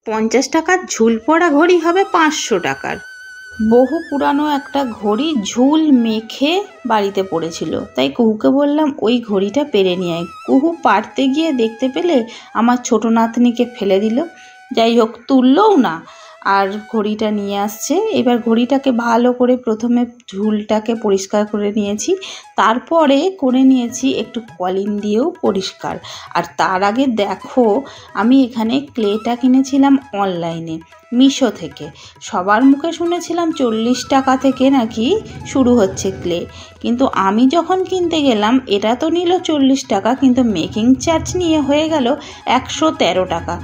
50 টাকার ঝুল পড়া ঘড়ি হবে 500 টাকার। বহু পুরানো একটা ঘড়ি ঝুল মেখে বাড়িতে পড়েছিল, তাই কুহুকে বললাম ওই ঘড়িটা পেরে নিয়ে আয়। কুহু পারতে গিয়ে দেখতে পেলে আমার ছোট নাতনিকে ফেলে দিল। যাই হোক, তুললেও না, আর ঘড়িটা নিয়ে আসছে। এবার ঘড়িটাকে ভালো করে প্রথমে ঝুলটাকে পরিষ্কার করে নিয়েছি, তারপরে করে নিয়েছি একটু কলিন দিয়েও পরিষ্কার। আর তার আগে দেখো, আমি এখানে ক্লেটা কিনেছিলাম অনলাইনে মিশো থেকে। সবার মুখে শুনেছিলাম 40 টাকা থেকে নাকি শুরু হচ্ছে ক্লে, কিন্তু আমি যখন কিনতে গেলাম এটা তো নিল 40 টাকা, কিন্তু মেকিং চার্জ নিয়ে হয়ে গেল 113 টাকা।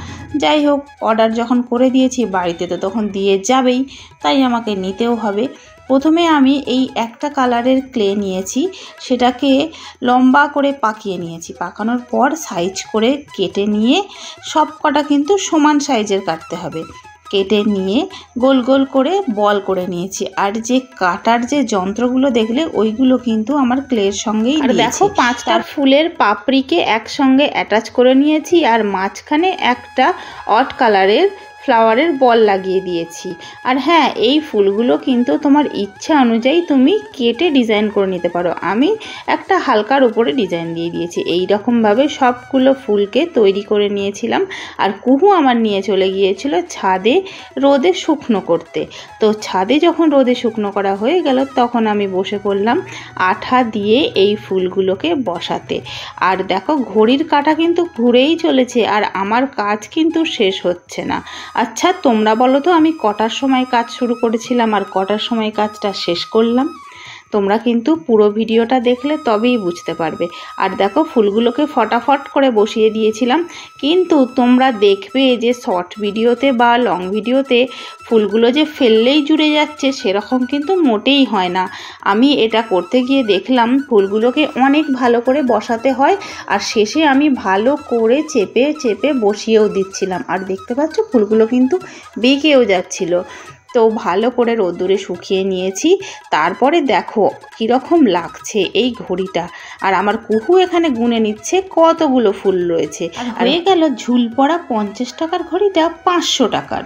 যাই হোক, অর্ডার যখন করে দিয়েছি বাড়িতে তো তখন দিয়ে যাবেই, তাই আমাকে নিতেও হবে। প্রথমে আমি এই একটা কালারের ক্লে নিয়েছি, সেটাকে লম্বা করে পাকিয়ে নিয়েছি। পাকানোর পর সাইজ করে কেটে নিয়ে, সব কটা কিন্তু সমান সাইজের কাটতে হবে। কেটে নিয়ে গোল গোল করে বল করে নিয়েছি। আর যে কাটার যে যন্ত্রগুলো দেখলে ওইগুলো কিন্তু আমার ক্লের সঙ্গেই দিয়েছি। দেখো, 5টা ফুলের পাপড়িকে একসঙ্গে অ্যাটাচ করে নিয়েছি, আর মাঝখানে একটা অড কালারের ফ্লাওয়ারের বল লাগিয়ে দিয়েছি। আর হ্যাঁ, এই ফুলগুলো কিন্তু তোমার ইচ্ছা অনুযায়ী তুমি কেটে ডিজাইন করে নিতে পারো। আমি একটা হালকার উপরে ডিজাইন দিয়ে দিয়েছি। এই রকমভাবে সবগুলো ফুলকে তৈরি করে নিয়েছিলাম। আর কুহু আমার নিয়ে চলে গিয়েছিল ছাদে রোদে শুকনো করতে। তো ছাদে যখন রোদে শুকনো করা হয়ে গেল, তখন আমি বসে পড়লাম আঠা দিয়ে এই ফুলগুলোকে বসাতে। আর দেখো, ঘড়ির কাঁটা কিন্তু ঘুরেই চলেছে, আর আমার কাজ কিন্তু শেষ হচ্ছে না। আচ্ছা, তোমরা বলো তো আমি কটার সময় কাজ শুরু করেছিলাম আর কটার সময় কাজটা শেষ করলাম? তোমরা কিন্তু পুরো ভিডিওটা দেখলে তবেই বুঝতে পারবে। আর দেখো, ফুলগুলোকে ফটাফট করে বসিয়ে দিয়েছিলাম, কিন্তু তোমরা দেখবে যে শর্ট ভিডিওতে বা লং ভিডিওতে ফুলগুলো যে ফেললেই জুড়ে যাচ্ছে সেরকম কিন্তু মোটেই হয় না। আমি এটা করতে গিয়ে দেখলাম ফুলগুলোকে অনেক ভালো করে বসাতে হয়, আর শেষে আমি ভালো করে চেপে চেপে বসিয়েও দিচ্ছিলাম। আর দেখতে পাচ্ছ ফুলগুলো কিন্তু বেঁকেও যাচ্ছিল। তো ভালো করে রোদ্দুরে শুকিয়ে নিয়েছি। তারপরে দেখো কীরকম লাগছে এই ঘড়িটা। আর আমার কুহু এখানে গুনে নিচ্ছে কতগুলো ফুল রয়েছে। আর হয়ে গেল ঝুল পড়া 50 টাকার ঘড়িটা 500 টাকার।